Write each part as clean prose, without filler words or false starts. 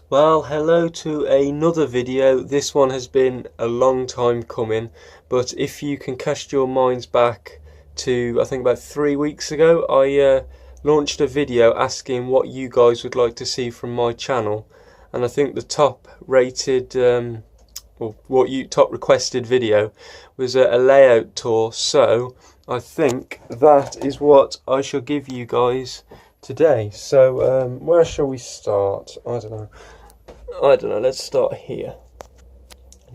Well, hello to another video. This one has been a long time coming, but if you can cast your minds back to, I think about 3 weeks ago, I launched a video asking what you guys would like to see from my channel, and I think the top rated, top requested video was a layout tour, so I think that is what I shall give you guys today. So where shall we start? I don't know, let's start here,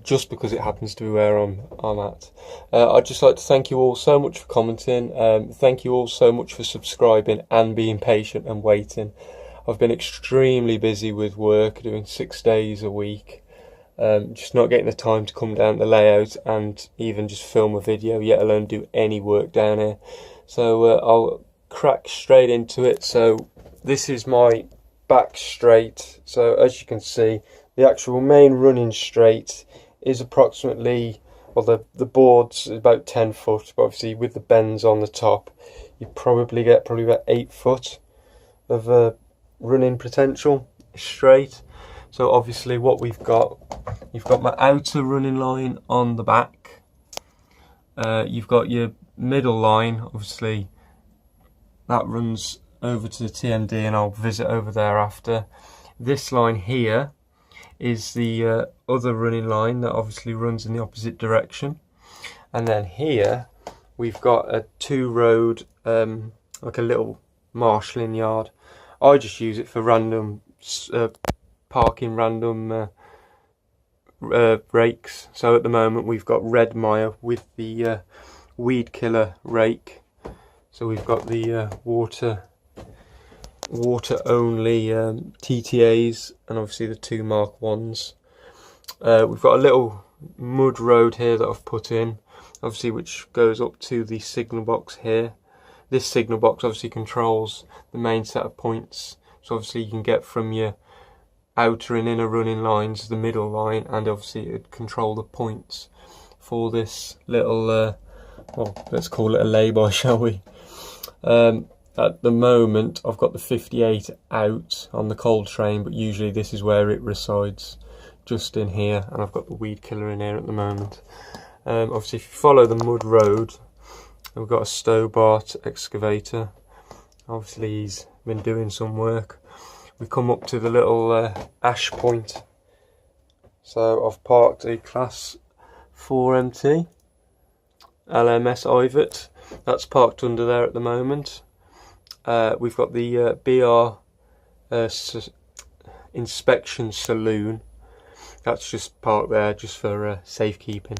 just because it happens to be where I'm at. I'd just like to thank you all so much for commenting. Thank you all so much for subscribing and being patient and waiting. I've been extremely busy with work, doing 6 days a week, just not getting the time to come down to layout and even just film a video, yet alone do any work down here. So I'll crack straight into it. So this is my back straight. So as you can see, the actual main running straight is approximately, well, the board's about 10 foot, but obviously with the bends on the top, you probably get about 8 foot of running potential straight. So obviously what you've got my outer running line on the back, you've got your middle line, obviously that runs over to the TMD, and I'll visit over there after. This line here is the other running line that obviously runs in the opposite direction, and then here we've got a 2-road like a little marshalling yard. I just use it for random parking random rakes. So at the moment we've got red mire with the weed killer rake. So we've got the water only TTAs, and obviously the 2 Mark 1s. We've got a little mud road here that I've put in, obviously, which goes up to the signal box here. This signal box obviously controls the main set of points, so obviously you can get from your outer and inner running lines the middle line, and obviously it would control the points for this little well, let's call it a lay-by, shall we. At the moment I've got the 58 out on the cold train, but usually this is where it resides, just in here, and I've got the weed killer in here at the moment. Obviously if you follow the mud road, we've got a Stobart excavator. Obviously he's been doing some work. We come up to the little ash point. So I've parked a class 4 MT LMS Ivet. That's parked under there at the moment. We've got the BR inspection saloon. That's just parked there just for safekeeping.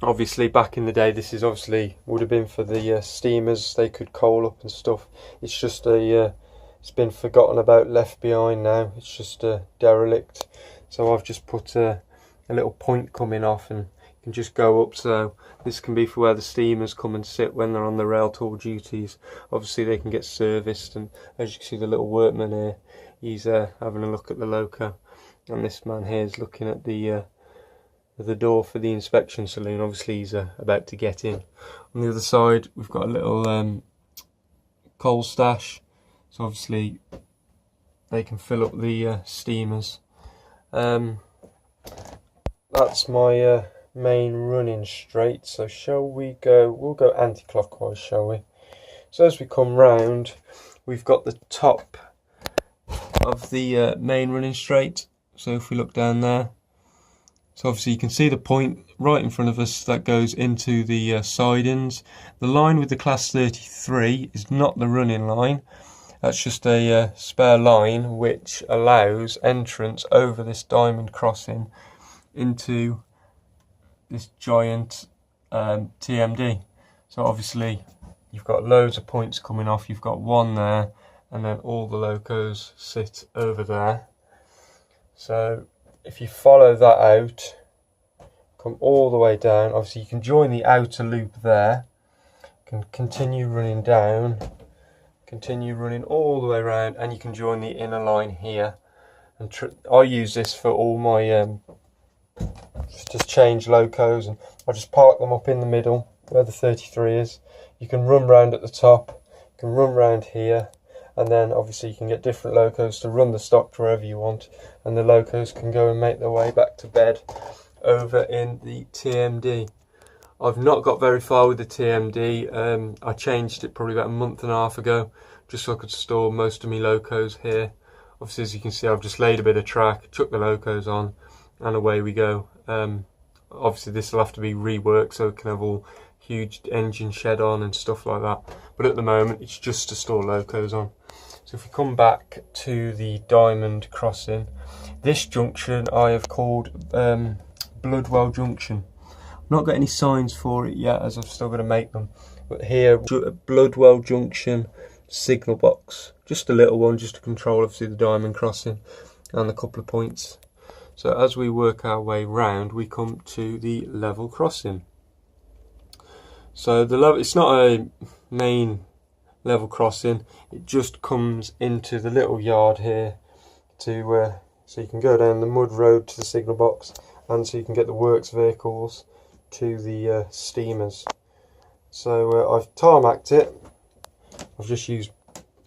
Obviously back in the day, this is obviously would have been for the steamers. They could coal up and stuff. It's just it's been forgotten about, left behind now. It's just a derelict. So I've just put a little point coming off, and you can just go up. So this can be for where the steamers come and sit when they're on the rail tour duties. Obviously they can get serviced, and as you can see, the little workman here, he's having a look at the loco, and this man here is looking at the door for the inspection saloon. Obviously he's about to get in. On the other side we've got a little coal stash, so obviously they can fill up the steamers. That's my main running straight. So shall we go, we'll go anti-clockwise, shall we? So as we come round, we've got the top of the main running straight. So if we look down there, so obviously you can see the point right in front of us that goes into the sidings. The line with the class 33 is not the running line. That's just a spare line which allows entrance over this diamond crossing into this giant TMD. So obviously you've got loads of points coming off. You've got one there, and then all the locos sit over there. So if you follow that out, come all the way down, obviously you can join the outer loop there, can continue running down, continue running all the way around, and you can join the inner line here. And I use this for all my just change locos, and I just park them up in the middle where the 33 is. You can run round at the top, you can run round here, and then obviously you can get different locos to run the stock to wherever you want, and the locos can go and make their way back to bed over in the TMD. I've not got very far with the TMD. I changed it probably about a month and a half ago, just so I could store most of my locos here. Obviously, as you can see, I've just laid a bit of track, chucked the locos on, and away we go. Obviously this will have to be reworked so it can have all huge engine shed on and stuff like that, but at the moment it's just to store locos on. So if we come back to the Diamond crossing, this junction I have called Mudwell Junction. I've not got any signs for it yet, as I've still got to make them, but here, Mudwell Junction signal box, just a little one, just to control obviously the Diamond crossing and a couple of points. So as we work our way round, we come to the level crossing. So the level, it's not a main level crossing, it just comes into the little yard here to so you can go down the mud road to the signal box, and so you can get the works vehicles to the steamers. So I've tarmacked it. I've just used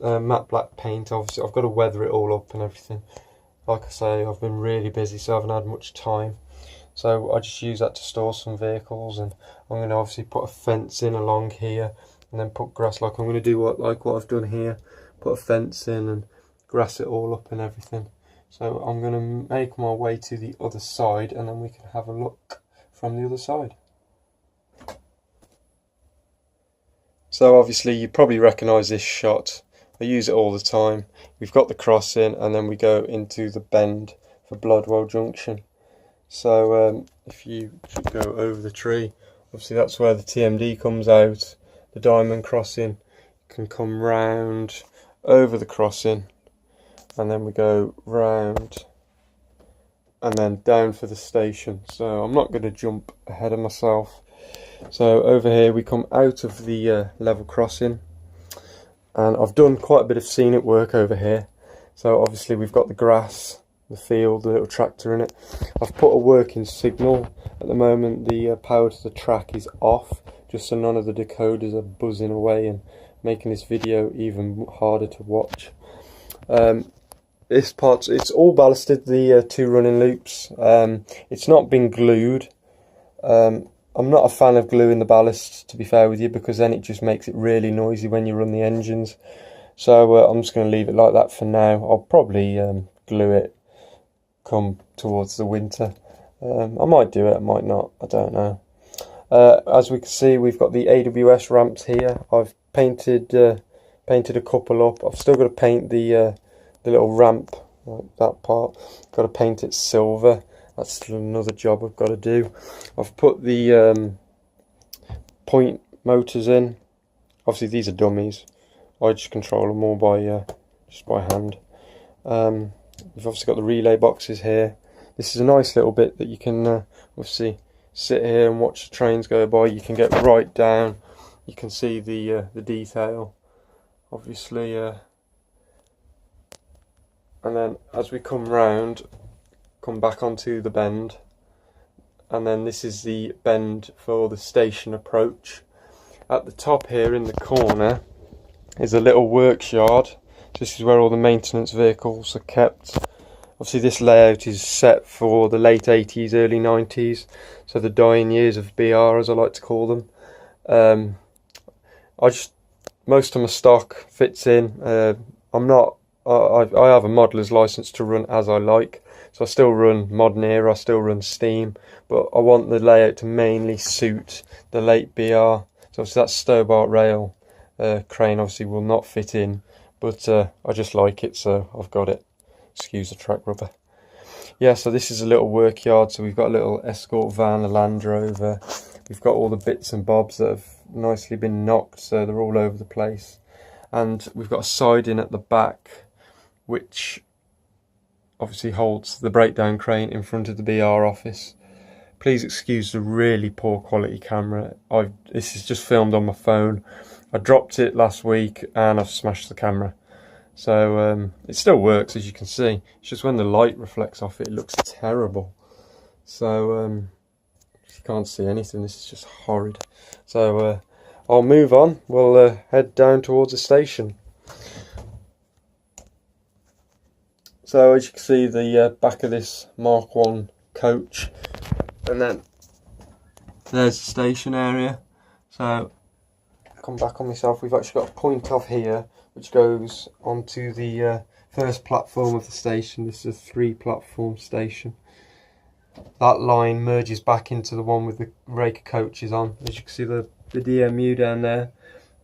matte black paint. Obviously I've got to weather it all up and everything. Like I say, I've been really busy, so I haven't had much time. So I just use that to store some vehicles, and I'm going to obviously put a fence in along here, and then put grass, like I'm going to do what I've done here, put a fence in and grass it all up and everything. So I'm going to make my way to the other side, and then we can have a look from the other side. So obviously you probably recognise this shot. I use it all the time. We've got the crossing, and then we go into the bend for Mudwell Junction. So if you go over the tree, obviously that's where the TMD comes out. The Diamond crossing can come round over the crossing, and then we go round and then down for the station. So I'm not going to jump ahead of myself. So over here we come out of the level crossing, and I've done quite a bit of scenic work over here. So obviously we've got the grass, the field, the little tractor in it. I've put a working signal. At the moment the power to the track is off, just so none of the decoders are buzzing away and making this video even harder to watch. This part, it's all ballasted, the two running loops. It's not been glued. I'm not a fan of gluing the ballast, to be fair with you, because then it just makes it really noisy when you run the engines. So I'm just going to leave it like that for now. I'll probably glue it come towards the winter. I might do it, I might not, I don't know. As we can see, we've got the AWS ramps here. I've painted a couple up. I've still got to paint the little ramp, like that part. Got to paint it silver. That's still another job I've got to do. I've put the point motors in. Obviously these are dummies. I just control them all by just by hand. We've obviously got the relay boxes here. This is a nice little bit that you can obviously sit here and watch the trains go by. You can get right down. You can see the detail, obviously. And then as we come round, come back onto the bend, and then this is the bend for the station approach. At the top here in the corner is a little works yard. This is where all the maintenance vehicles are kept. Obviously this layout is set for the late 80s, early 90s, so the dying years of BR, as I like to call them. Most of my stock fits in. I have a modeller's license to run as I like, so I still run modern era, I still run steam, but I want the layout to mainly suit the late BR. So obviously that Stobart rail crane obviously will not fit in, but I just like it, so I've got it. Excuse the track rubber. Yeah, so this is a little work yard. So we've got a little escort van, a Land Rover. We've got all the bits and bobs that have nicely been knocked, so they're all over the place. And we've got a siding at the back, which obviously holds the breakdown crane in front of the BR office. Please excuse the really poor quality camera. This is just filmed on my phone. I dropped it last week and I've smashed the camera. So it still works, as you can see. It's just when the light reflects off it, it looks terrible. So you can't see anything. This is just horrid. So I'll move on. We'll head down towards the station. So as you can see, the back of this Mark 1 coach, and then there's the station area. So come back on myself, we've actually got a point off here which goes onto the first platform of the station. This is a 3-platform station. That line merges back into the one with the rake of coaches on. As you can see, the DMU down there,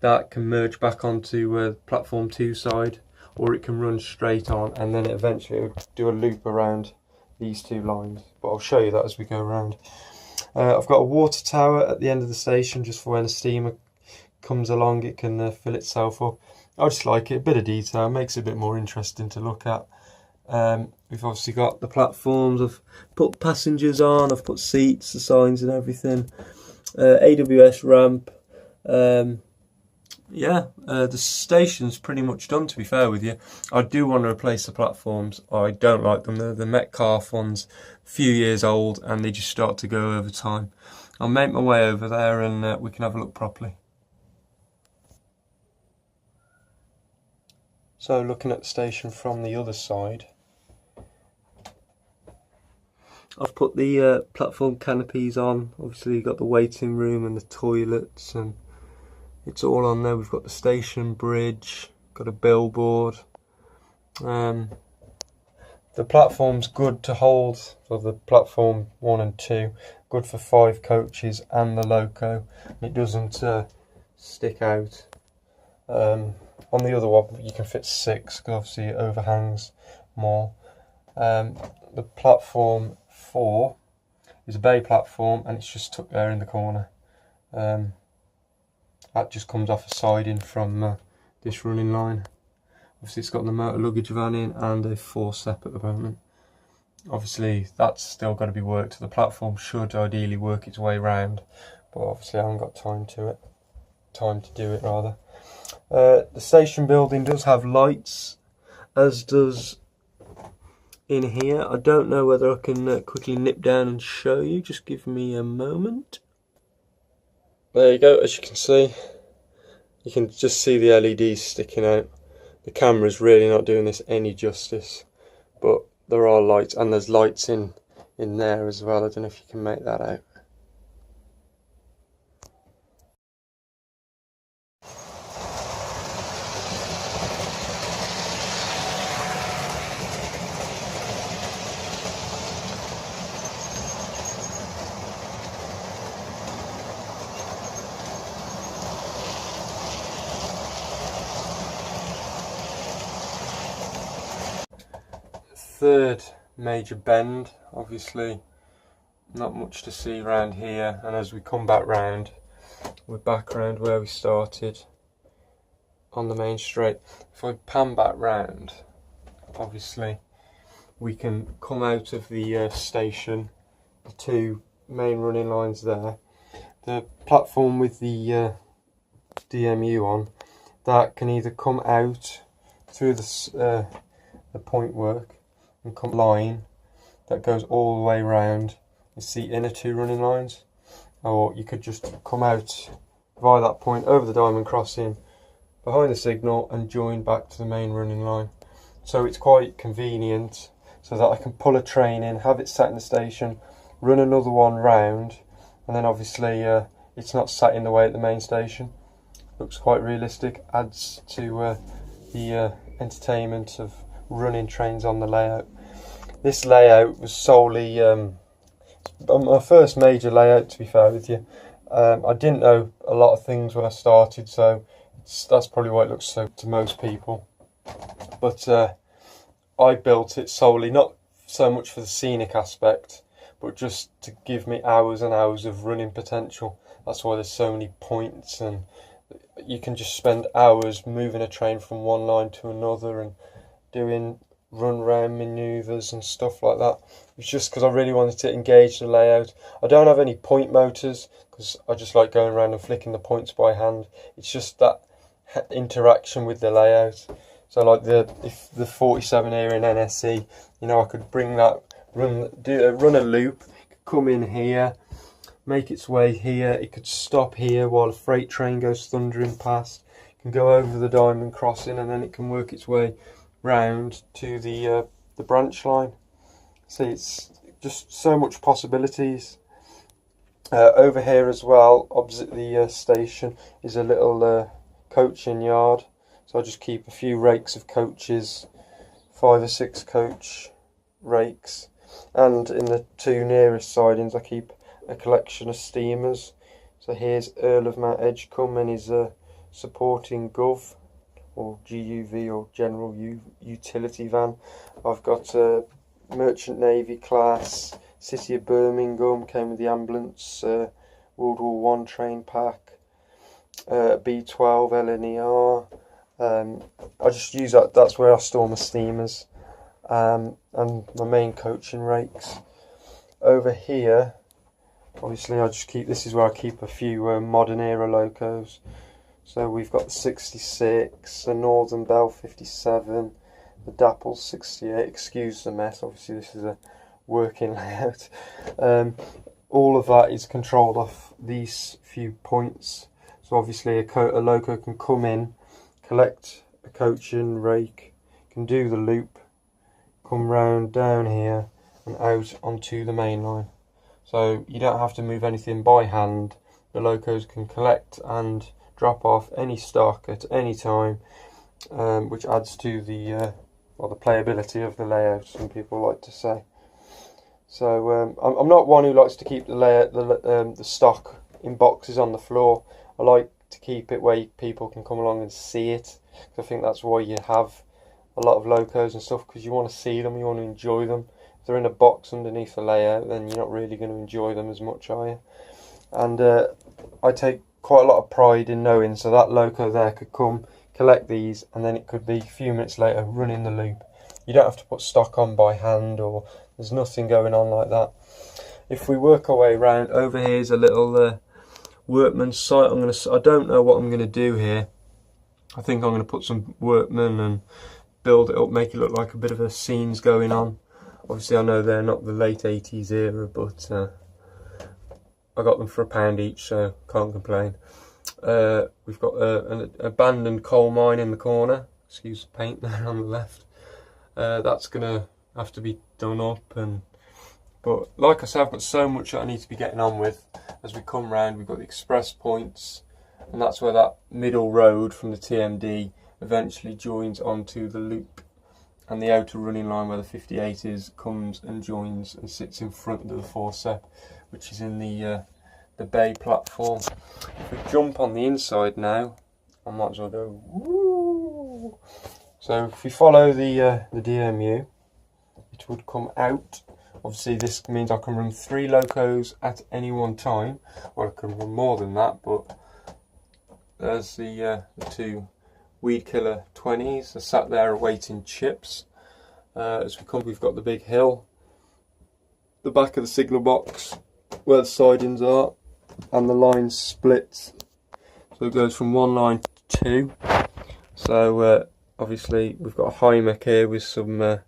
that can merge back onto platform 2 side, or it can run straight on, and then eventually it will do a loop around these 2 lines, but I'll show you that as we go around. I've got a water tower at the end of the station, just for when a steamer comes along it can fill itself up. I just like it, a bit of detail, makes it a bit more interesting to look at. We've obviously got the platforms, I've put passengers on, I've put seats, the signs and everything. AWS ramp. Yeah, the station's pretty much done, to be fair with you. I do want to replace the platforms. I don't like them. They're the Metcalfe ones, a few years old, and they just start to go over time. I'll make my way over there and we can have a look properly. So looking at the station from the other side, I've put the platform canopies on. Obviously you've got the waiting room and the toilets, and it's all on there. We've got the station bridge, got a billboard. The platform's good to hold for the platform 1 and 2, good for 5 coaches and the loco. It doesn't stick out. On the other one you can fit 6, because obviously it overhangs more. The platform 4 is a bay platform, and it's just tucked there in the corner. That just comes off a siding from this running line. Obviously it's got the motor luggage van in and a 4-step at the moment. Obviously that's still got to be worked. The platform should ideally work its way round, but obviously I haven't got time to do it rather. The station building does have lights, as does in here. I don't know whether I can quickly nip down and show you. Just give me a moment. There you go. As you can see, you can just see the LEDs sticking out. The camera's really not doing this any justice, but there are lights, and there's lights in there as well. I don't know if you can make that out. Third major bend, obviously not much to see around here, and as we come back round, we're back around where we started on the main straight. If I pan back round, obviously we can come out of the station, the 2 main running lines there, the platform with the DMU on, that can either come out through the point work and come line that goes all the way round. It's the inner 2 running lines, or you could just come out via that point over the diamond crossing behind the signal and join back to the main running line. So it's quite convenient, so that I can pull a train in, have it sat in the station, run another one round, and then obviously it's not sat in the way at the main station. Looks quite realistic, adds to the entertainment of running trains on the layout. This layout was solely my first major layout, to be fair with you. I didn't know a lot of things when I started, so that's probably why it looks so to most people. But I built it solely, not so much for the scenic aspect, but just to give me hours and hours of running potential. That's why there's so many points, and you can just spend hours moving a train from one line to another and doing run round manoeuvres and stuff like that. It's just because I really wanted to engage the layout. I don't have any point motors because I just like going around and flicking the points by hand. It's just that interaction with the layout. So like if the 47 here in NSE, you know, I could bring that, run a loop, come in here, make its way here, it could stop here while a freight train goes thundering past, it can go over the diamond crossing, and then it can work its way round to the branch line. See, it's just so much possibilities. Over here as well, opposite the station, is a little coaching yard. So I just keep a few rakes of coaches, 5 or 6 coach rakes, and in the 2 nearest sidings I keep a collection of steamers. So here's Earl of Mount Edgecombe and his supporting Gov, or GUV, or General Utility Van. I've got a Merchant Navy class, City of Birmingham, came with the ambulance, World War One train pack, B12 LNER. I just use that, that's where I store my steamers, and my main coaching rakes. Over here, obviously I just keep, this is where I keep a few modern era locos. So we've got the 66, the Northern Bell 57, the Dapple 68, excuse the mess, obviously this is a working layout. All of that is controlled off these few points. So obviously a loco can come in, collect a coaching rake, can do the loop, come round down here and out onto the main line. So you don't have to move anything by hand. The locos can collect and drop off any stock at any time, which adds to the well, the playability of the layout, some people like to say. So I'm not one who likes to keep the layout, the stock in boxes on the floor. I like to keep it where people can come along and see it. I think that's why you have a lot of locos and stuff, because you want to see them, you want to enjoy them. If they're in a box underneath the layout, then you're not really going to enjoy them as much, are you? And I take quite a lot of pride in knowing, so that loco there could come, collect these, and then it could be a few minutes later running the loop. You don't have to put stock on by hand, or there's nothing going on like that. If we work our way around, over here's a little workman's site. I don't know what I'm gonna do here. I think I'm gonna put some workmen and build it up, make it look like a bit of a scenes going on. Obviously I know they're not the late 80s era, but I got them for £1 each, so can't complain. We've got an abandoned coal mine in the corner. Excuse the paint there on the left. That's gonna have to be done up, but like I said, I've got so much that I need to be getting on with. As we come round, we've got the express points, and that's where that middle road from the TMD eventually joins onto the loop, and the outer running line where the 58 is comes and joins and sits in front of the forcep, which is in the bay platform. If we jump on the inside now, I might as well go woo. So if we follow the DMU, it would come out. Obviously this means I can run 3 locos at any one time, or I can run more than that, but there's the 2 Weed Killer 20s. They're sat there awaiting chips. As we come, we've got the big hill, the back of the signal box where the sidings are, and the line splits. So it goes from one line to 2. So obviously we've got a Hymek here with some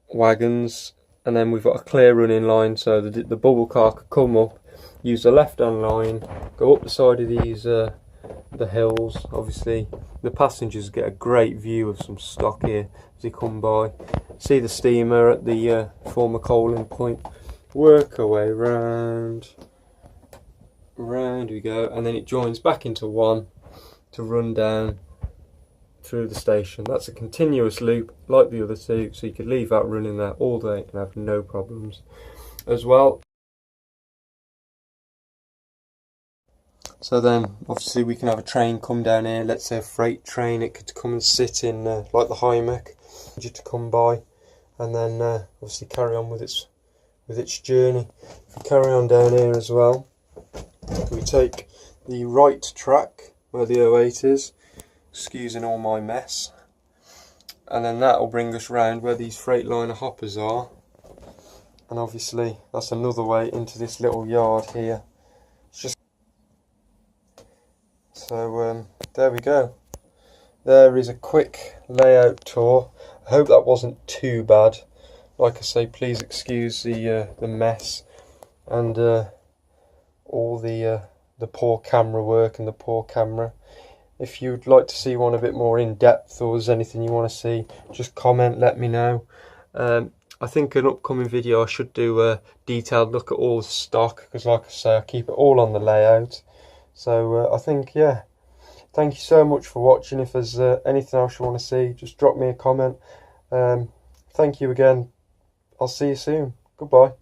wagons, and then we've got a clear running line, so the bubble car could come up, use the left hand line, go up the side of these the hills. Obviously the passengers get a great view of some stock here as they come by, see the steamer at the former coaling point, work our way round we go, and then it joins back into one to run down through the station. That's a continuous loop like the other 2, so you could leave that running there all day and have no problems as well. So then obviously we can have a train come down here, let's say a freight train. It could come and sit in like the Hymek to come by, and then obviously carry on with its journey. If we carry on down here as well, we take the right track where the 08 is, excusing all my mess, and then that will bring us round where these Freightliner hoppers are, and obviously that's another way into this little yard here. It's just so there we go. There is a quick layout tour. I hope that wasn't too bad. Like I say, please excuse the mess and all the poor camera work and the poor camera. If you'd like to see one a bit more in depth, or there's anything you want to see, just comment, let me know. I think an upcoming video I should do a detailed look at all the stock, because like I say, I keep it all on the layout. So I think, yeah, thank you so much for watching. If there's anything else you want to see, just drop me a comment. Thank you again. I'll see you soon. Goodbye.